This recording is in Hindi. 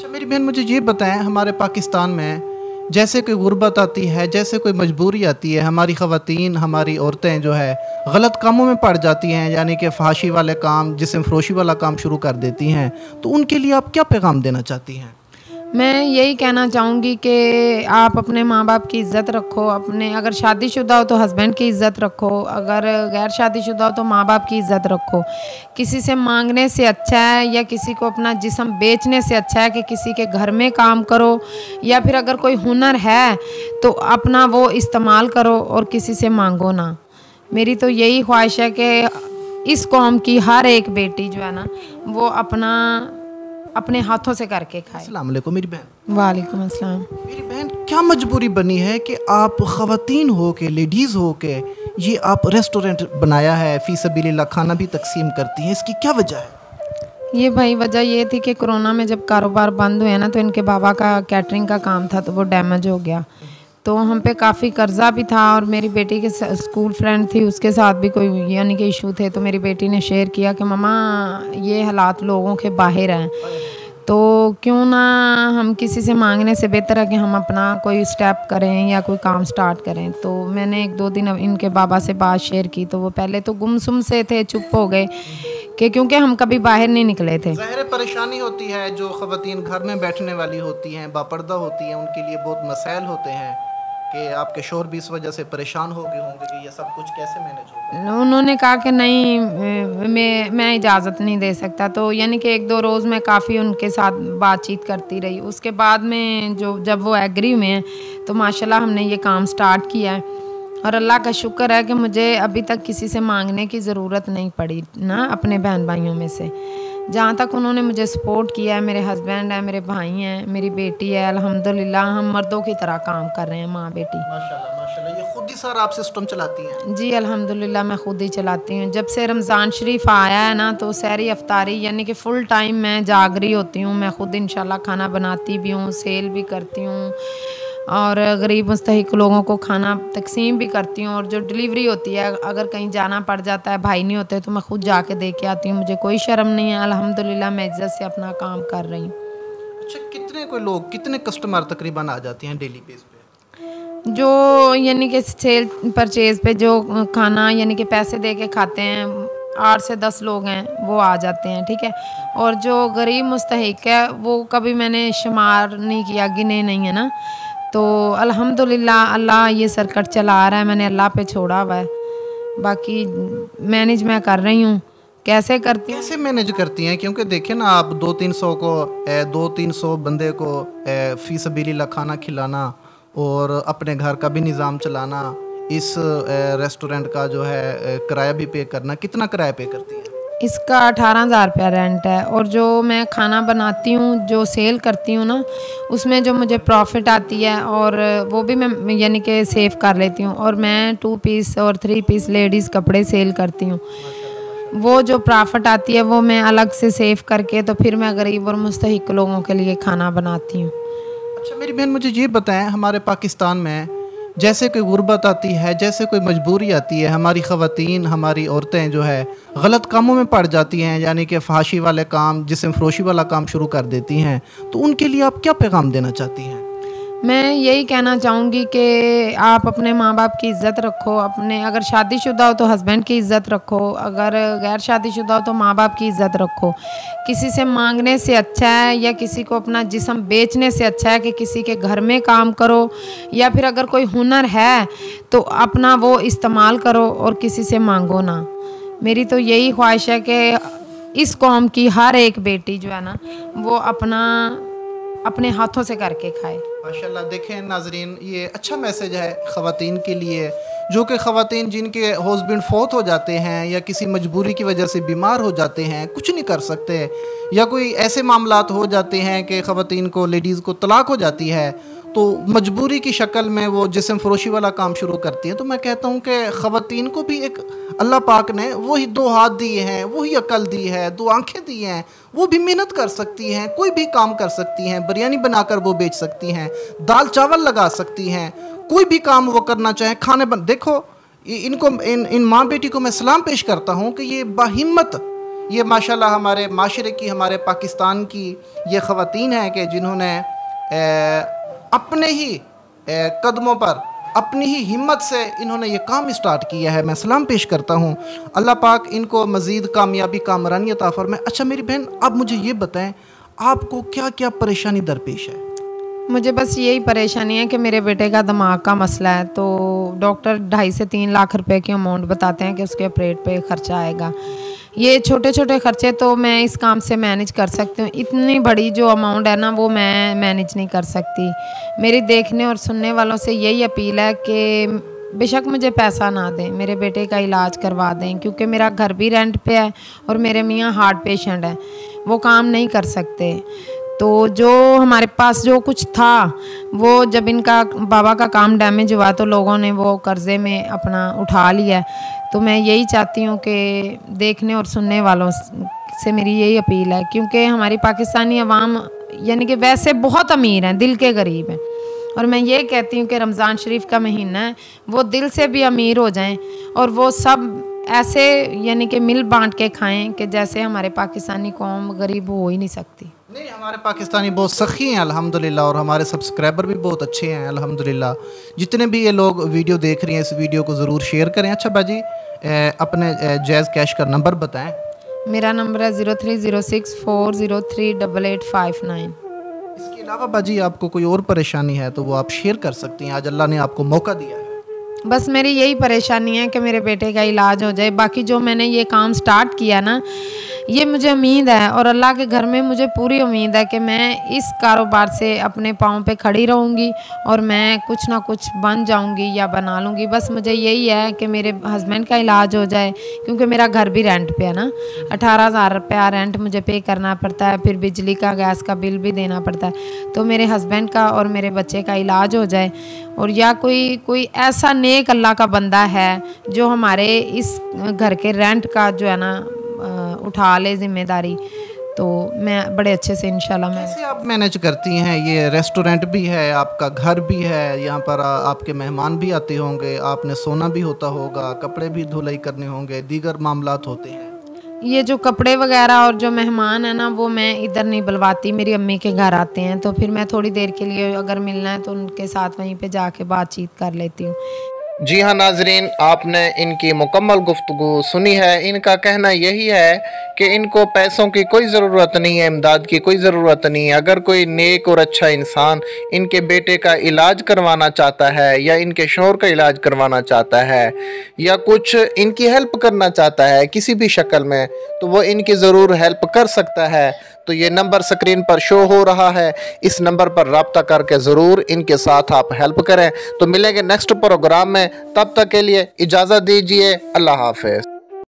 अच्छा मेरी बहन, मुझे ये बताएं, हमारे पाकिस्तान में जैसे कोई गुर्बत आती है, जैसे कोई मजबूरी आती है, हमारी ख़वातीन, हमारी औरतें जो है गलत कामों में पड़ जाती हैं, यानी कि फहाशी वाले काम, जिस्म फरोशी वाला काम शुरू कर देती हैं, तो उनके लिए आप क्या पैगाम देना चाहती हैं? मैं यही कहना चाहूँगी कि आप अपने माँ बाप की इज़्ज़त रखो। अपने अगर शादीशुदा हो तो हस्बैंड की इज़्ज़त रखो, अगर गैर शादीशुदा हो तो माँ बाप की इज़्ज़त रखो। किसी से मांगने से अच्छा है या किसी को अपना जिस्म बेचने से अच्छा है कि किसी के घर में काम करो, या फिर अगर कोई हुनर है तो अपना वो इस्तेमाल करो और किसी से मांगो ना। मेरी तो यही ख्वाहिश है कि इस कौम की हर एक बेटी जो है ना, वो अपने हाथों से करके खाए। अस्सलाम वालेकुम मेरी बहन। वालेकुम अस्सलाम। मेरी बहन, क्या मजबूरी बनी है कि आप ख़वातीन हो के, लेडीज़ हो के, ये आप रेस्टोरेंट बनाया है, फ़ी सबीलिल्लाह खाना भी तकसीम करती हैं, इसकी क्या वजह है? ये भाई वजह ये थी कि कोरोना में जब कारोबार बंद हुए ना, तो इनके बाबा का कैटरिंग का काम था तो वो डैमेज हो गया, तो हम पे काफ़ी कर्जा भी था, और मेरी बेटी के स्कूल फ्रेंड थी, उसके साथ भी कोई यानी कि इशू थे, तो मेरी बेटी ने शेयर किया कि मम्मा ये हालात लोगों के बाहर हैं, तो क्यों ना हम किसी से मांगने से बेहतर है कि हम अपना कोई स्टेप करें या कोई काम स्टार्ट करें। तो मैंने 1-2 दिन इनके बाबा से बात शेयर की, तो वो पहले तो गुमसुम से थे, चुप हो गए कि क्योंकि हम कभी बाहर नहीं निकले थे। ज़ाहिर परेशानी होती है, जो ख़वातीन घर में बैठने वाली होती हैं, बापर्दा होती हैं, उनके लिए बहुत मसाइल होते हैं कि आपके शोहर भी इस वजह से परेशान हो गए होंगे कि ये सब कुछ कैसे मैनेज होगा। उन्होंने कहा कि नहीं, मैं इजाज़त नहीं दे सकता, तो यानी कि 1-2 रोज़ मैं काफ़ी उनके साथ बातचीत करती रही। उसके बाद में जब वो एग्री हुए हैं तो माशाल्लाह हमने ये काम स्टार्ट किया है, और अल्लाह का शुक्र है कि मुझे अभी तक किसी से मांगने की ज़रूरत नहीं पड़ी ना, अपने बहन भाइयों में से। जहाँ तक उन्होंने मुझे सपोर्ट किया है, मेरे हस्बैंड हैं, मेरे भाई हैं, मेरी बेटी है, अल्हम्दुलिल्लाह हम मर्दों की तरह काम कर रहे हैं, माँ बेटी। माशाल्लाह माशाल्लाह, ये खुद ही सारा आप सिस्टम चलाती हैं? जी अल्हम्दुलिल्लाह मैं खुद ही चलाती हूँ। जब से रमज़ान शरीफ आया है ना, तो सहरी अफ्तारी यानी कि फ़ुल टाइम मैं जाग रही होती हूँ। मैं खुद इंशाल्लाह खाना बनाती भी हूँ, सेल भी करती हूँ, और गरीब मुस्तहिक लोगों को खाना तकसीम भी करती हूँ, और जो डिलीवरी होती है, अगर कहीं जाना पड़ जाता है, भाई नहीं होते, तो मैं खुद जाके दे के आती हूँ। मुझे कोई शर्म नहीं है, अल्हम्दुलिल्लाह मैं इज़्ज़त से अपना काम कर रही हूँ। अच्छा, कितने कोई लोग, कितने कस्टमर तकरीबन आ जाते हैं डेली बेस पे? जो यानी कि सेल परचेज़ पे जो खाना यानी कि पैसे दे के खाते हैं, 8 से 10 लोग हैं, वो आ जाते हैं, ठीक है। और जो गरीब मुस्तहिक है, वो कभी मैंने शुमार नहीं किया, गिने नहीं है ना। तो अल्हम्दुलिल्लाह अल्लाह ये सर्कट चला रहा है, मैंने अल्लाह पे छोड़ा हुआ है, बाकी मैनेज मैं कर रही हूँ। कैसे करती हूँ? कैसे मैनेज करती हैं? क्योंकि देखिए ना, आप 200-300 बंदे को फ़ी सबीलिल्लाह खाना खिलाना और अपने घर का भी निज़ाम चलाना, इस रेस्टोरेंट का जो है किराया भी पे करना, कितना किराया पे करती हैं? इसका 18,000 रुपया रेंट है, और जो मैं खाना बनाती हूँ, जो सेल करती हूँ ना, उसमें जो मुझे प्रॉफिट आती है, और वो भी मैं यानी कि सेव कर लेती हूँ, और मैं 2 पीस और 3 पीस लेडीज़ कपड़े सेल करती हूँ। वो जो प्रॉफिट आती है वो मैं अलग से सेव करके, तो फिर मैं गरीब और मुस्तहिक लोगों के लिए खाना बनाती हूँ। अच्छा मेरी बहन, मुझे ये बताएं, हमारे पाकिस्तान में जैसे कोई गुर्बत आती है, जैसे कोई मजबूरी आती है, हमारी ख़वातीन, हमारी औरतें जो है गलत कामों में पड़ जाती हैं, यानी कि फहाशी वाले काम, जिस्म फरोशी वाला काम शुरू कर देती हैं, तो उनके लिए आप क्या पैगाम देना चाहती हैं? मैं यही कहना चाहूँगी कि आप अपने माँ बाप की इज़्ज़त रखो। अपने अगर शादीशुदा हो तो हस्बैंड की इज़्ज़त रखो, अगर गैर शादीशुदा हो तो माँ बाप की इज़्ज़त रखो। किसी से मांगने से अच्छा है या किसी को अपना जिस्म बेचने से अच्छा है कि किसी के घर में काम करो, या फिर अगर कोई हुनर है तो अपना वो इस्तेमाल करो और किसी से मांगो ना। मेरी तो यही ख्वाहिश है कि इस कौम की हर एक बेटी जो है ना, वो अपने हाथों से करके खाए। माशाल्लाह, देखें नाजरीन, ये अच्छा मैसेज है ख़वातीन के लिए, जो कि ख़वातीन जिनके हस्बैंड फौत हो जाते हैं या किसी मजबूरी की वजह से बीमार हो जाते हैं, कुछ नहीं कर सकते, या कोई ऐसे मामलात हो जाते हैं कि ख़वातीन को, लेडीज़ को तलाक हो जाती है, तो मजबूरी की शक्ल में वो जिस्म फरोशी वाला काम शुरू करती हैं। तो मैं कहता हूँ कि ख़वातीन को भी एक अल्लाह पाक ने वही 2 हाथ दिए हैं, वही अकल दी है, 2 आंखें दी हैं, वो भी मेहनत कर सकती हैं, कोई भी काम कर सकती हैं, बिरयानी बनाकर वो बेच सकती हैं, दाल चावल लगा सकती हैं, कोई भी काम वो करना चाहें, खाने बन। देखो इनको, इन माँ बेटी को मैं सलाम पेश करता हूँ कि ये बाहिम्मत ये माशाल्लाह हमारे माशरे की, हमारे पाकिस्तान की ये ख़वातीन हैं कि जिन्होंने अपने ही कदमों पर, अपनी ही हिम्मत से इन्होंने ये काम स्टार्ट किया है। मैं सलाम पेश करता हूँ। अल्लाह पाक इनको मज़ीद कामयाबी, कामरानी अता फरमाए। अच्छा मेरी बहन, आप मुझे ये बताएं, आपको क्या क्या परेशानी दरपेश है? मुझे बस यही परेशानी है कि मेरे बेटे का दिमाग का मसला है, तो डॉक्टर 2.5 से 3 लाख रुपए की अमाउंट बताते हैं कि उसके ऑपरेट पे खर्चा आएगा। ये छोटे छोटे खर्चे तो मैं इस काम से मैनेज कर सकती हूँ, इतनी बड़ी जो अमाउंट है ना वो मैं मैनेज नहीं कर सकती। मेरी देखने और सुनने वालों से यही अपील है कि बेशक मुझे पैसा ना दें, मेरे बेटे का इलाज करवा दें, क्योंकि मेरा घर भी रेंट पे है और मेरे मियाँ हार्ट पेशेंट हैं, वो काम नहीं कर सकते। तो जो हमारे पास जो कुछ था वो जब इनका बाबा का काम डैमेज हुआ तो लोगों ने वो कर्ज़े में अपना उठा लिया। तो मैं यही चाहती हूँ कि देखने और सुनने वालों से मेरी यही अपील है, क्योंकि हमारी पाकिस्तानी अवाम यानी कि वैसे बहुत अमीर हैं, दिल के गरीब हैं, और मैं ये कहती हूँ कि रमज़ान शरीफ का महीना है, वो दिल से भी अमीर हो जाएं और वो सब ऐसे यानी कि मिल बांट के खाएं कि जैसे हमारे पाकिस्तानी कौम गरीब हो ही नहीं सकती। नहीं, हमारे पाकिस्तानी बहुत सखी हैं अल्हम्दुलिल्लाह, और हमारे सब्सक्राइबर भी बहुत अच्छे हैं अल्हम्दुलिल्लाह। जितने भी ये लोग वीडियो देख रही हैं, इस वीडियो को ज़रूर शेयर करें। अच्छा बाजी, अपने जैज़ कैश का नंबर बताएं। मेरा नंबर है 0306403859। इसके अलावा बाजी आपको कोई और परेशानी है तो वो आप शेयर कर सकती हैं, आज अल्लाह ने आपको मौका दिया है। बस मेरी यही परेशानी है कि मेरे बेटे का इलाज हो जाए। बाकी जो मैंने ये काम स्टार्ट किया ना, ये मुझे उम्मीद है और अल्लाह के घर में मुझे पूरी उम्मीद है कि मैं इस कारोबार से अपने पाँव पे खड़ी रहूँगी और मैं कुछ ना कुछ बन जाऊँगी या बना लूँगी। बस मुझे यही है कि मेरे हस्बैंड का इलाज हो जाए, क्योंकि मेरा घर भी रेंट पे है ना, 18,000 रुपया रेंट मुझे पे करना पड़ता है, फिर बिजली का, गैस का बिल भी देना पड़ता है। तो मेरे हस्बैंड का और मेरे बच्चे का इलाज हो जाए, और या कोई ऐसा नेक अल्लाह का बंदा है जो हमारे इस घर के रेंट का जो है ना उठा ले जिम्मेदारी, तो मैं बड़े अच्छे से इंशाल्लाह। मैं कैसे आप मैनेज करती हैं? ये रेस्टोरेंट भी है, आपका घर भी है, यहाँ पर आपके मेहमान भी आते होंगे, आपने सोना भी होता होगा, कपड़े भी धुलाई करने होंगे, दीगर मामलात होते हैं। ये जो कपड़े वगैरह और जो मेहमान है ना वो मैं इधर नहीं बुलवाती, मेरी अम्मी के घर आते हैं, तो फिर मैं थोड़ी देर के लिए अगर मिलना है तो उनके साथ वहीं पे जाके बातचीत कर लेती हूँ। जी हाँ नाजरीन, आपने इनकी मुकम्मल गुफ्तगू सुनी है। इनका कहना यही है कि इनको पैसों की कोई ज़रूरत नहीं है, इमदाद की कोई ज़रूरत नहीं है। अगर कोई नेक और अच्छा इंसान इनके बेटे का इलाज करवाना चाहता है या इनके शौहर का इलाज करवाना चाहता है या कुछ इनकी हेल्प करना चाहता है किसी भी शक्ल में, तो वो इनकी ज़रूर हेल्प कर सकता है। तो ये नंबर स्क्रीन पर शो हो रहा है, इस नंबर पर रब्ता करके ज़रूर इनके साथ आप हेल्प करें। तो मिलेंगे नेक्स्ट प्रोग्राम में, तब तक के लिए इजाज़त दीजिए। अल्लाह हाफ़िज़।